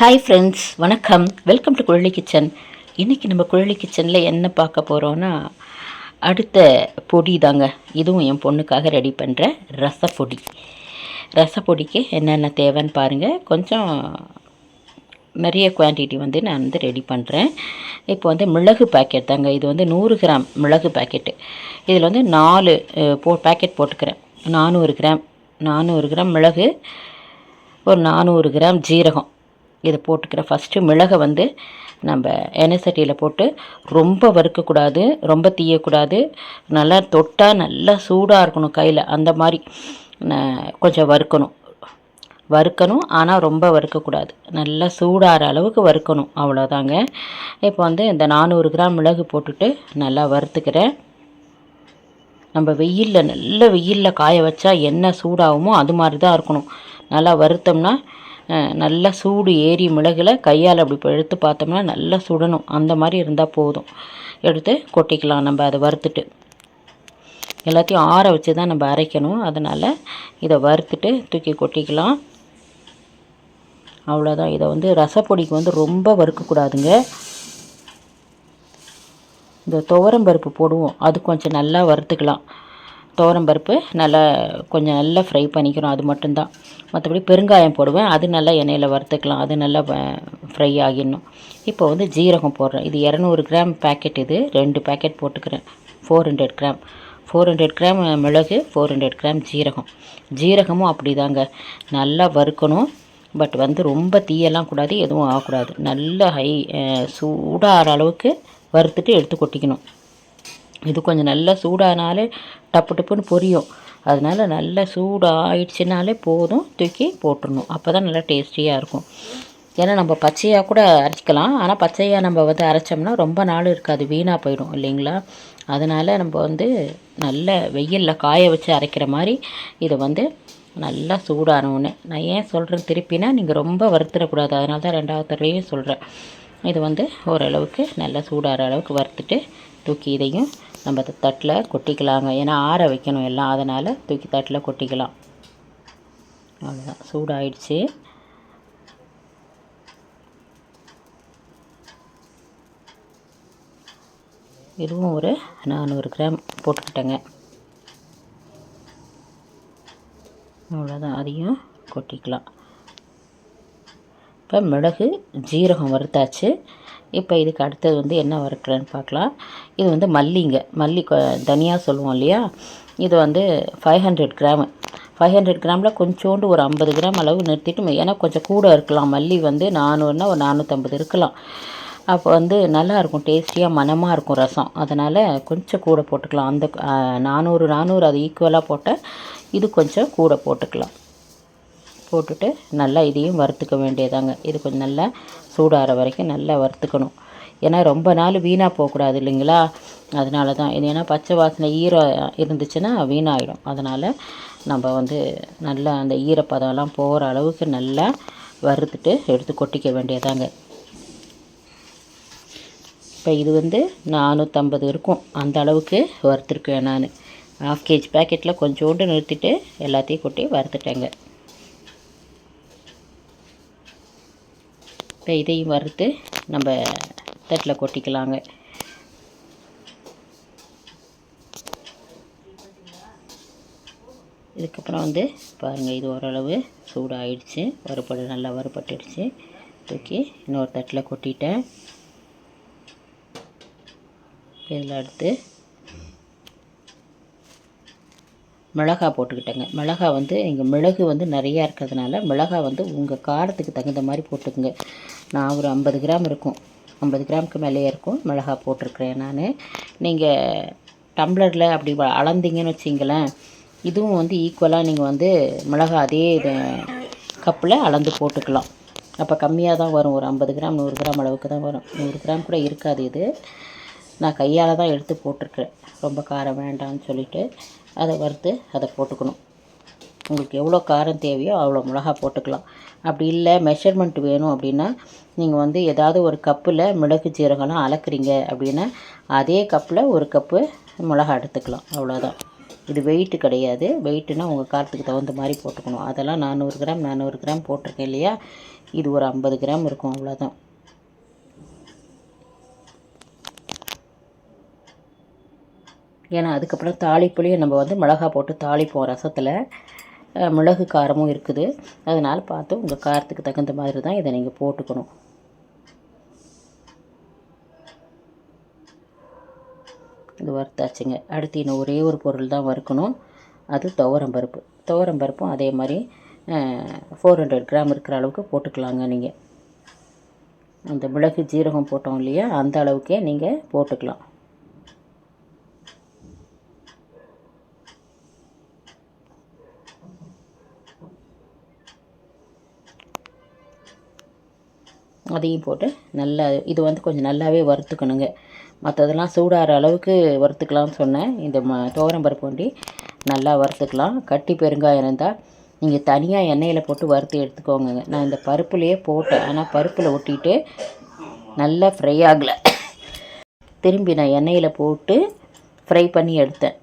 Hi friends, வணக்கம். Welcome to Kuzhali kitchen. இன்றைக்கி நம்ம குழலி கிச்சனில் என்ன பார்க்க போகிறோன்னா, அடுத்த பொடி தாங்க. இதுவும் என் பொண்ணுக்காக ரெடி பண்ணுற ரசப்பொடி. ரசப்பொடிக்கு என்னென்ன தேவைன்னு பாருங்கள். கொஞ்சம் நிறைய குவான்டிட்டி நான் ரெடி பண்ணுறேன். இப்போ மிளகு பாக்கெட் தாங்க. இது 100 கிராம் மிளகு பாக்கெட்டு. இதில் 4 பேக்கெட் போட்டுக்கிறேன். 400 கிராம் மிளகு, ஒரு 400 கிராம் ஜீரகம் இதை போட்டுக்கிறேன். ஃபஸ்ட்டு மிளகை நம்ம எண்ணெய் சட்டியில் போட்டு ரொம்ப வறுக்கக்கூடாது, ரொம்ப தீயக்கூடாது. நல்லா தொட்டால் நல்லா சூடாக இருக்கணும் கையில், அந்த மாதிரி கொஞ்சம் வறுக்கணும். ஆனால் ரொம்ப வறுக்கக்கூடாது, நல்லா சூடாகிற அளவுக்கு வறுக்கணும், அவ்வளோதாங்க. இப்போ இந்த 400 கிராம் மிளகு போட்டுட்டு நல்லா வறுத்துக்கிறேன். நம்ம நல்ல வெயிலில் காய வச்சா என்ன சூடாகுமோ அது மாதிரி தான் இருக்கணும். நல்லா வறுத்தோம்னா நல்லா சூடு ஏறி மிளகுல கையால் அப்படி எடுத்து பார்த்தோம்னா நல்லா சுடணும். அந்த மாதிரி இருந்தால் போதும். எடுத்து கொட்டிக்கலாம். நம்ம அதை வறுத்துட்டு எல்லாத்தையும் ஆற வச்சு தான் நம்ம அரைக்கணும். அதனால் இதை வறுத்துட்டு தூக்கி கொட்டிக்கலாம். அவ்வளோதான். இதை ரசப்பொடிக்கு ரொம்ப வறுக்கக்கூடாதுங்க. இந்த துவரம்பருப்பு போடுவோம், அது கொஞ்சம் நல்லா வறுத்துக்கலாம். துவரம்பருப்பு கொஞ்சம் நல்லா ஃப்ரை பண்ணிக்கிறோம், அது மட்டும்தான். மற்றபடி பெருங்காயம் போடுவேன், அது நல்லா எண்ணெயில் வறுத்துக்கலாம், அது நல்லா ஃப்ரை ஆகிடணும். இப்போ ஜீரகம் போடுறேன். இது 200 கிராம் பேக்கெட். இது 2 பேக்கெட் போட்டுக்கிறேன். 400 கிராம் மிளகு, 400 கிராம் ஜீரகமும் அப்படி தாங்க. நல்லா வறுக்கணும். பட் ரொம்ப தீயெல்லாம் கூடாது, எதுவும் ஆகக்கூடாது. நல்ல சூடாகிற அளவுக்கு வறுத்துட்டு எடுத்து கொட்டிக்கணும். இது கொஞ்சம் நல்லா சூடானாலே டப்புன்னு பொரியும். அதனால் நல்லா சூடாகிடுச்சினாலே போதும், தூக்கி போட்டுடணும். அப்போ தான் நல்லா டேஸ்டியாக இருக்கும். ஏன்னா நம்ம பச்சையாக கூட அரைச்சிக்கலாம், ஆனால் பச்சையாக நம்ம அரைச்சோம்னா ரொம்ப நாள் இருக்காது, வீணாக போயிடும் இல்லைங்களா. அதனால் நம்ம நல்ல வெயிலில் காய வச்சு அரைக்கிற மாதிரி இதை நல்லா சூடானவுடனே, நான் ஏன் சொல்கிறேன் திருப்பினா, நீங்கள் ரொம்ப வறுத்துடக்கூடாது, அதனால தான் 2வது தடவையும் சொல்கிறேன். இது ஓரளவுக்கு நல்லா சூடாகிற அளவுக்கு வறுத்துட்டு தூக்கி இதையும் நம்ம தட்டில் கொட்டிக்கலாங்க. ஏன்னா ஆற வைக்கணும் எல்லாம், அதனால் தூக்கி தட்டில் கொட்டிக்கலாம். அவ்வளோதான், சூடாயிடுச்சு. இதுவும் ஒரு 400 கிராம் போட்டுக்கிட்டேங்க. அவ்வளோதான், அதையும் கொட்டிக்கலாம். இப்போ மிளகு ஜீரகம் வறுத்தாச்சு. இப்போ இதுக்கு அடுத்தது என்ன வறுக்கிறேன்னு பார்க்கலாம். இது மல்லி தனியாக சொல்லுவோம் இல்லையா. இது 500 கிராமு. 500 கிராமில் கொஞ்சோண்டு ஒரு 50 கிராம் அளவு நிறுத்திட்டு, ஏன்னா கொஞ்சம் கூட இருக்கலாம். மல்லி 400னா ஒரு 450 இருக்கலாம். அப்போ நல்லாயிருக்கும், டேஸ்டியாக மணமாக இருக்கும் ரசம். அதனால் கொஞ்சம் கூட போட்டுக்கலாம். அந்த 400 அது ஈக்குவலாக போட்டால் இது கொஞ்சம் கூட போட்டுக்கலாம். போட்டுட்டு நல்லா இதையும் வறுத்துக்க வேண்டியதாங்க. இது கொஞ்சம் நல்லா சூடாகிற வரைக்கும் நல்லா வறுத்துக்கணும். ஏன்னா ரொம்ப நாள் வீணாக போகக்கூடாது இல்லைங்களா. அதனால தான் இது. ஏன்னா பச்சை வாசனை ஈரம் இருந்துச்சுன்னா வீணாகிடும். அதனால் நம்ம நல்லா அந்த ஈரப்பதம்லாம் போகிற அளவுக்கு நல்லா வறுத்துட்டு எடுத்து கொட்டிக்க வேண்டியதாங்க. இப்போ இது 450 இருக்கும், அந்த அளவுக்கு வறுத்துருக்கேன் நான். 1/2 kg பேக்கெட்டில் கொஞ்சோண்டு நிறுத்திட்டு எல்லாத்தையும் கொட்டி வறுத்துட்டேங்க. இப்போ இதையும் வறுத்து நம்ம தட்டில் கொட்டிக்கலாங்க. இதுக்கப்புறம் பாருங்கள், இது ஓரளவு சூடாகிடுச்சு, நல்லா வறுபட்டுடுச்சு. தூக்கி இன்னொரு தட்டில் கொட்டிட்டேன். இதில் அடுத்து மிளகா போட்டுக்கிட்டேங்க. மிளகா இங்கே மிளகு நிறையா இருக்கிறதுனால மிளகா உங்கள் காரத்துக்கு தகுந்த மாதிரி போட்டுக்குங்க. நான் ஒரு 50 கிராம் இருக்கும், 50 கிராமுக்கு மேலேயே இருக்கும் மிளகா போட்டிருக்கிறேன் நான். நீங்கள் டம்ளரில் அப்படி அளந்தீங்கன்னு வச்சிங்களேன், இதுவும் ஈக்குவலாக நீங்கள் மிளகா அதே கப்பில் அளந்து போட்டுக்கலாம். அப்போ கம்மியாக தான் வரும், ஒரு 50 கிராம் 100 கிராம் அளவுக்கு தான் வரும். 100 கிராம் கூட இருக்காது. இது நான் கையால் தான் எடுத்து போட்டிருக்கிறேன், ரொம்ப காரம் வேண்டாம்னு சொல்லிவிட்டு. அதை வறுத்து அதை போட்டுக்கணும். உங்களுக்கு எவ்வளோ காரம் தேவையோ அவ்வளோ மிளகா போட்டுக்கலாம். அப்படி இல்லை மெஷர்மெண்ட் வேணும் அப்படின்னா, நீங்கள் ஏதாவது ஒரு கப்பில் மிளகு ஜீரகம்லாம் அளக்குறீங்க அப்படின்னா, அதே கப்பில் ஒரு கப்பு மிளகா எடுத்துக்கலாம், அவ்வளோதான். இது வெயிட்டு கிடையாது. வெயிட்டுனா உங்கள் காரத்துக்கு தகுந்த மாதிரி போட்டுக்கணும். அதெல்லாம் 400 கிராம் போட்டிருக்கேன் இல்லையா, இது ஒரு 50 கிராம் இருக்கும், அவ்வளோதான். ஏன்னா அதுக்கப்புறம் தாளிப்புலேயும் நம்ம வந்து மிளகா போட்டு தாளிப்போம் ரசத்தில். மிளகு காரமும் இருக்குது. அதனால் பார்த்து உங்கள் காரத்துக்கு தகுந்த மாதிரி தான் இதை நீங்கள் போட்டுக்கணும். இது வறுத்தாச்சுங்க. அடுத்து இன்னும் ஒரே ஒரு பொருள் தான் வறுக்கணும். அது துவரம்பருப்பு. துவரம்பருப்பும் அதே மாதிரி 400 கிராம் இருக்கிற அளவுக்கு போட்டுக்கலாங்க. நீங்கள் அந்த மிளகு ஜீரகம் போட்டோம் இல்லையா, அந்த அளவுக்கே நீங்கள் போட்டுக்கலாம். அதையும் போட்டு நல்லா இது வந்து கொஞ்சம் நல்லாவே வறுத்துக்கணுங்க. மற்றதெல்லாம் சூடாகிற அளவுக்கு வறுத்துக்கலாம்னு சொன்னேன். இந்த துவரம்பருப்பு வண்டி நல்லா வறுத்துக்கலாம். கட்டி பெருங்காயம் இருந்தால் நீங்கள் தனியாக எண்ணெயில் போட்டு வறுத்து எடுத்துக்கோங்க. நான் இந்த பருப்புலேயே போட்டேன், ஆனால் பருப்பில் ஒட்டிட்டு நல்லா ஃப்ரை ஆகலை. திரும்பி நான் எண்ணெயில் போட்டு ஃப்ரை பண்ணி எடுத்தேன்,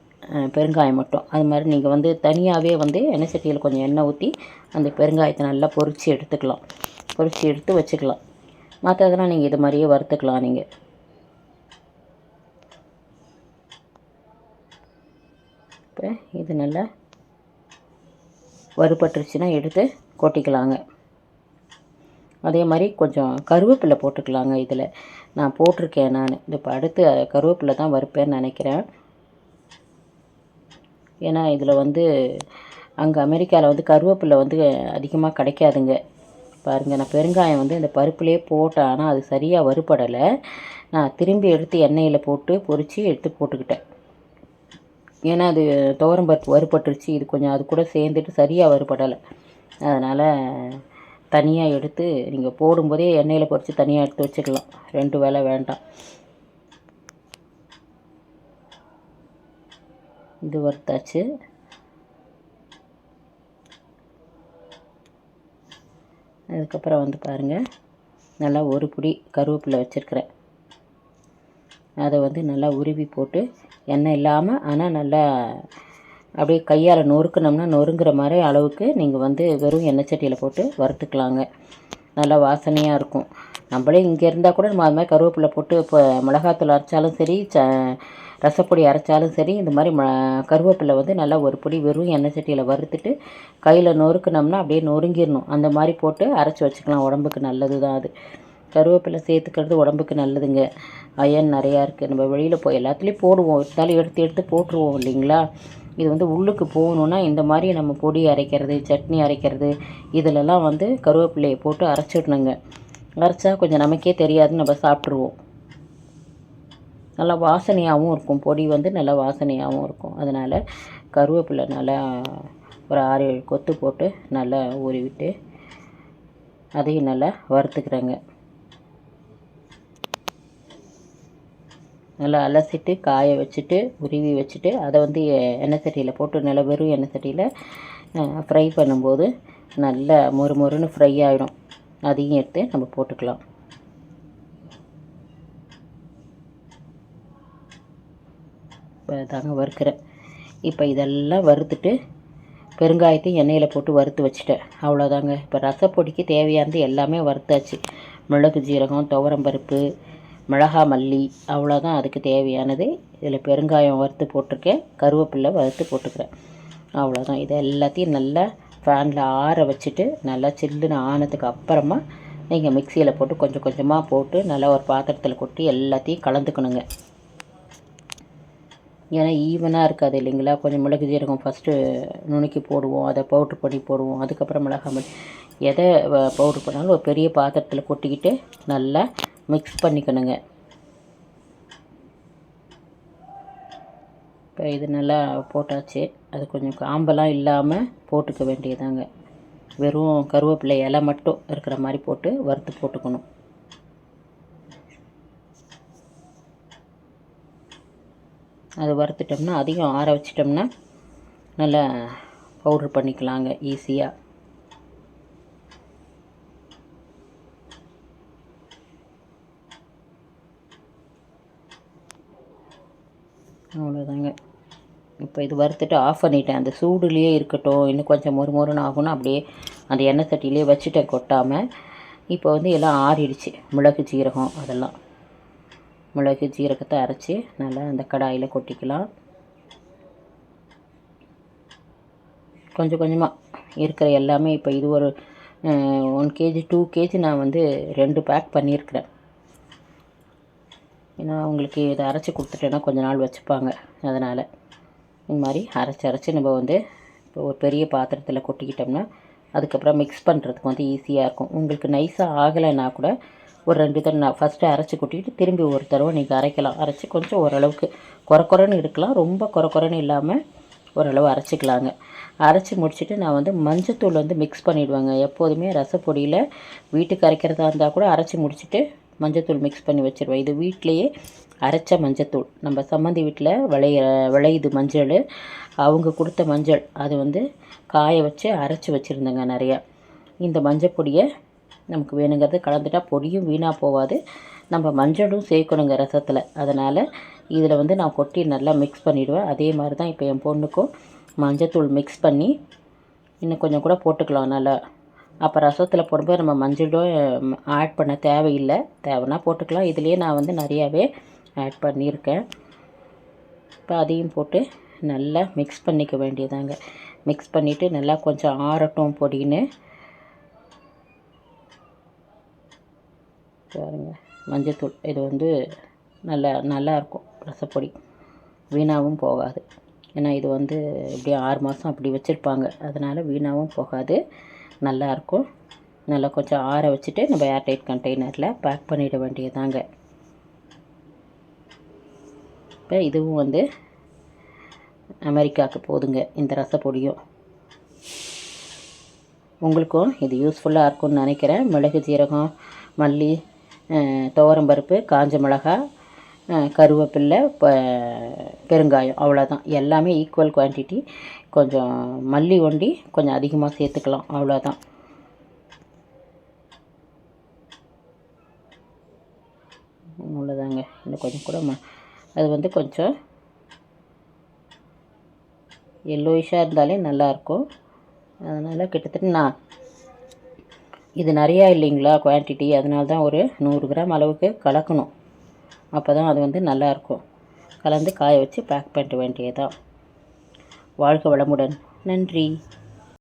பெருங்காயம் மட்டும். அது மாதிரி நீங்கள் வந்து தனியாகவே வந்து எண்ணெய் சட்டியில் கொஞ்சம் எண்ணெய் ஊற்றி அந்த பெருங்காயத்தை நல்லா பொரித்து எடுத்துக்கலாம். பொரித்து எடுத்து வச்சுக்கலாம். மற்றதெல்லாம் நீங்கள் இது மாதிரியே வறுத்துக்கலாம். நீங்கள் இப்போ இது நல்லா வறுபட்டுருச்சுன்னா எடுத்து கொட்டிக்கலாங்க. அதே மாதிரி கொஞ்சம் கருவேப்பிலை போட்டுக்கலாங்க. இதில் நான் போட்டிருக்கேன். நான் இப்போ அடுத்து கருவேப்பிலை தான் வறுப்பேன்னு நினைக்கிறேன். ஏன்னா இதில் வந்து அங்கே அமெரிக்காவில் வந்து கருவேப்பிலை வந்து அதிகமாக கிடைக்காதுங்க. பாருங்கள், நான் பெருங்காயம் வந்து இந்த பருப்புலேயே போட்டேன், ஆனால் அது சரியாக வறுபடலை. நான் திரும்பி எடுத்து எண்ணெயில் போட்டு பொரித்து எடுத்து போட்டுக்கிட்டேன். ஏன்னா அது துவரம்பருப்பு வறுபட்டுருச்சு, இது கொஞ்சம் அது கூட சேர்ந்துட்டு சரியாக வறுபடலை. அதனால் தனியாக எடுத்து நீங்கள் போடும்போதே எண்ணெயில் பொரித்து தனியாக எடுத்து வச்சுக்கலாம். 2 வேளை வேண்டாம். இது வறுத்தாச்சு. அதுக்கப்புறம் வந்து பாருங்கள், நல்லா ஒரு பிடி கருவேப்பிலை வச்சுருக்கிறேன். அதை வந்து நல்லா உருவி போட்டு எண்ணெய் இல்லாமல், ஆனால் நல்லா அப்படியே கையால் நொறுக்குனோம்னா நொறுங்குற மாதிரி அளவுக்கு நீங்கள் வந்து வெறும் எண்ணெய் சட்டியில் போட்டு வறுத்துக்கலாங்க. நல்லா வாசனையாக இருக்கும். நம்மளே இங்கே இருந்தால் கூட நம்ம அது மாதிரி கருவேப்பிலை போட்டு இப்போ மிளகாத்தூள் அரைச்சாலும் சரி, ரசப்பொடி அரைச்சாலும் சரி, இந்த மாதிரி கருவேப்பிலை வந்து நல்லா ஒரு பொடி வெறும் எண்ணெய் சட்டியில் வறுத்துட்டு கையில் நொறுக்குனோம்னா அப்படியே நொறுங்கிடணும். அந்த மாதிரி போட்டு அரைச்சி வச்சுக்கலாம். உடம்புக்கு நல்லது தான் அது. கருவேப்பிலை சேர்த்துக்கிறது உடம்புக்கு நல்லதுங்க. அயன் நிறையா இருக்குது. நம்ம வெளியில் போய் எல்லாத்துலேயும் போடுவோம், இருந்தாலும் எடுத்து எடுத்து போட்டுருவோம் இல்லைங்களா. இது வந்து உள்ளுக்கு போகணுன்னா இந்த மாதிரி நம்ம பொடி அரைக்கிறது, சட்னி அரைக்கிறது, இதிலெல்லாம் வந்து கருவேப்பிலையை போட்டு அரைச்சிடணுங்க. அரைச்சா கொஞ்சம் நமக்கே தெரியாதுன்னு நம்ம சாப்பிட்ருவோம். நல்லா வாசனையாகவும் இருக்கும். பொடி வந்து நல்லா வாசனையாகவும் இருக்கும். அதனால் கருவேப்பிலை நல்லா ஒரு 6-7 கொத்து போட்டு நல்லா ஊறிவிட்டு அதையும் நல்லா வறுத்துக்கிறேங்க. நல்லா அலசிட்டு காய வச்சுட்டு உருவி வச்சுட்டு அதை வந்து எண்ணெய் சட்டியில் போட்டு நல்லா வெறும் எண்ணெய் சட்டியில் ஃப்ரை பண்ணும்போது நல்லா மொறுமொறுன்னு ஃப்ரை ஆகிடும். அதையும் எடுத்து நம்ம போட்டுக்கலாம். இப்போ தாங்க வறுக்கிறேன். இப்போ இதெல்லாம் வறுத்துட்டு பெருங்காயத்தையும் எண்ணெயில் போட்டு வறுத்து வச்சுட்டேன். அவ்வளோதாங்க. இப்போ ரசப்பொடிக்கு தேவையானது எல்லாமே வறுத்தாச்சு. மிளகு ஜீரகம், துவரம்பருப்பு, மிளகா, மல்லி, அவ்வளோதான் அதுக்கு தேவையானது. இதில் பெருங்காயம் வறுத்து போட்டிருக்கேன், கருவேப்பிலை வறுத்து போட்டுக்கிறேன். அவ்வளோதான். இதை எல்லாத்தையும் நல்லா ஃபேனில் ஆற வச்சுட்டு நல்லா சில்லுன்னு ஆனதுக்கு அப்புறமா நீங்கள் மிக்சியில் போட்டு கொஞ்சம் கொஞ்சமாக போட்டு நல்லா ஒரு பாத்திரத்தில் கொட்டி எல்லாத்தையும் கலந்துக்கணுங்க. ஏன்னா ஈவனாக இருக்காது இல்லைங்களா. கொஞ்சம் மிளகு ஜீரகம் ஃபஸ்ட்டு நுணுக்கி போடுவோம், அதை பவுட்ரு பண்ணி போடுவோம், அதுக்கப்புறம் மிளகா மல்லி, எதை பவுட்ரு பண்ணாலும் ஒரு பெரிய பாத்திரத்தில் கொட்டிக்கிட்டு நல்லா மிக்ஸ் பண்ணிக்கணுங்க. இப்போ இது நல்லா போட்டாச்சு. அது கொஞ்சம் காம்பெல்லாம் இல்லாமல் போட்டுக்க வேண்டியதாங்க. வெறும் கருவேப்பிலை இலை மட்டும் இருக்கிற மாதிரி போட்டு வறுத்து போட்டுக்கணும். அது வறுத்துட்டோம்னா அதையும் ஆற வச்சிட்டோம்னா நல்லா பவுட்ரு பண்ணிக்கலாங்க ஈஸியாக. அவ்வளோதாங்க. இப்போ இது வறுத்துட்டு ஆஃப் பண்ணிட்டேன். அந்த சூடுலேயே இருக்கட்டும், இன்னும் கொஞ்சம் மொறுமொறுன்னு ஆகும்னு அப்படியே அந்த எண்ணெய் சட்டியிலே வச்சுட்டேன் கொட்டாமல். இப்போ வந்து எல்லாம் ஆறிடுச்சு. மிளகு ஜீரகம் அதெல்லாம், மிளகு ஜீரகத்தை அரைச்சி நல்லா அந்த கடாயில் கொட்டிக்கலாம். கொஞ்சம் கொஞ்சமாக இருக்கிற எல்லாமே இப்போ இது ஒரு 1 kg 2 kg நான் வந்து 2 பேக் பண்ணியிருக்கிறேன். ஏன்னா அவங்களுக்கு இதை அரைச்சி கொடுத்துட்டேன்னா கொஞ்ச நாள் வச்சுப்பாங்க. அதனால் இந்த மாதிரி அரைச்சி நம்ம வந்து இப்போ ஒரு பெரிய பாத்திரத்தில் கொட்டிக்கிட்டோம்னா அதுக்கப்புறம் மிக்ஸ் பண்ணுறதுக்கு வந்து ஈஸியாக இருக்கும். உங்களுக்கு நைஸாக ஆகலைன்னா கூட ஒரு 2 தடவை நான் ஃபஸ்ட்டு அரைச்சி கொட்டிக்கிட்டு திரும்பி ஒரு தடவை நீங்கள் அரைக்கலாம். அரைச்சி கொஞ்சம் ஓரளவுக்கு குறன்னு இருக்கலாம், ரொம்ப குறன்னு இல்லாமல் ஓரளவு அரைச்சிக்கலாங்க. அரைச்சி முடிச்சுட்டு நான் வந்து மஞ்சத்தூள் வந்து மிக்ஸ் பண்ணிவிடுவேங்க. எப்போதுமே ரசப்பொடியில் வீட்டுக்கு அரைக்கிறதா இருந்தால் கூட அரைச்சி முடிச்சுட்டு மஞ்சத்தூள் மிக்ஸ் பண்ணி வச்சுருவேன். இது வீட்டிலையே அரைச்ச மஞ்சத்தூள், நம்ம சம்மந்தி வீட்டில் விளையுது மஞ்சள், அவங்க கொடுத்த மஞ்சள். அது வந்து காய வச்சு அரைச்சி வச்சுருந்தேங்க நிறையா. இந்த மஞ்சள் பொடியை நமக்கு வேணுங்கிறது கலந்துட்டா பொடியும் வீணாக போகாது, நம்ம மஞ்சளும் சேர்க்கணுங்க ரசத்தில். அதனால் இதில் வந்து நான் கொட்டி நல்லா மிக்ஸ் பண்ணிவிடுவேன். அதே மாதிரி தான் இப்போ என் பொண்ணுக்கும் மஞ்சத்தூள் மிக்ஸ் பண்ணி இன்னும் கொஞ்சம் கூட போட்டுக்கலாம் நல்லா. அப்போ ரசத்தில் போடும்போது நம்ம மஞ்சளும் ஆட் பண்ண தேவையில்லை, தேவைன்னா போட்டுக்கலாம். இதுலேயே நான் வந்து நிறையாவே ஆட் பண்ணியிருக்கேன். இப்போ அதையும் போட்டு நல்லா மிக்ஸ் பண்ணிக்க வேண்டியதாங்க. மிக்ஸ் பண்ணிவிட்டு நல்லா கொஞ்சம் ஆறட்டும் பொடின்னு பாருங்க. மஞ்சத்தூள் இது வந்து நல்லாயிருக்கும் ரசப்பொடி, வீணாகவும் போகாது. ஏன்னா இது வந்து இப்படியே 6 மாதம் அப்படி வச்சுருப்பாங்க, அதனால் வீணாகவும் போகாது, நல்லாயிருக்கும். நல்லா கொஞ்சம் ஆற வச்சுட்டு நம்ம ஏர்டைட் கண்டெய்னரில் பேக் பண்ணிட வேண்டியதாங்க. இப்போ இதுவும் வந்து அமெரிக்காவுக்கு போதுங்க இந்த ரசப்பொடியும். உங்களுக்கும் இது யூஸ்ஃபுல்லாக இருக்கும்னு நினைக்கிறேன். மிளகு ஜீரகம், மல்லி, துவரம்பருப்பு, காஞ்ச மிளகா, கருவேப்பில்லை, பெருங்காயம், அவ்வளோதான். எல்லாமே ஈக்குவல் குவான்டிட்டி. கொஞ்சம் மல்லி ஒண்டி கொஞ்சம் அதிகமாக சேர்த்துக்கலாம், அவ்வளோதான். அவ்வளோதாங்க. இன்னும் கொஞ்சம் கூட அது வந்து கொஞ்சம் எல்லோயிஷாக இருந்தாலே நல்லாயிருக்கும். அதனால் கிட்டத்தட்ட நான் இது நிறையா இல்லைங்களா குவான்டிட்டி, அதனால தான் ஒரு 100 கிராம் அளவுக்கு கலக்கணும். அப்போ தான் அது வந்து நல்லாயிருக்கும். கலந்து காய வச்சு பேக் பண்ண வேண்டியதான். வாழ்க வளமுடன். நன்றி.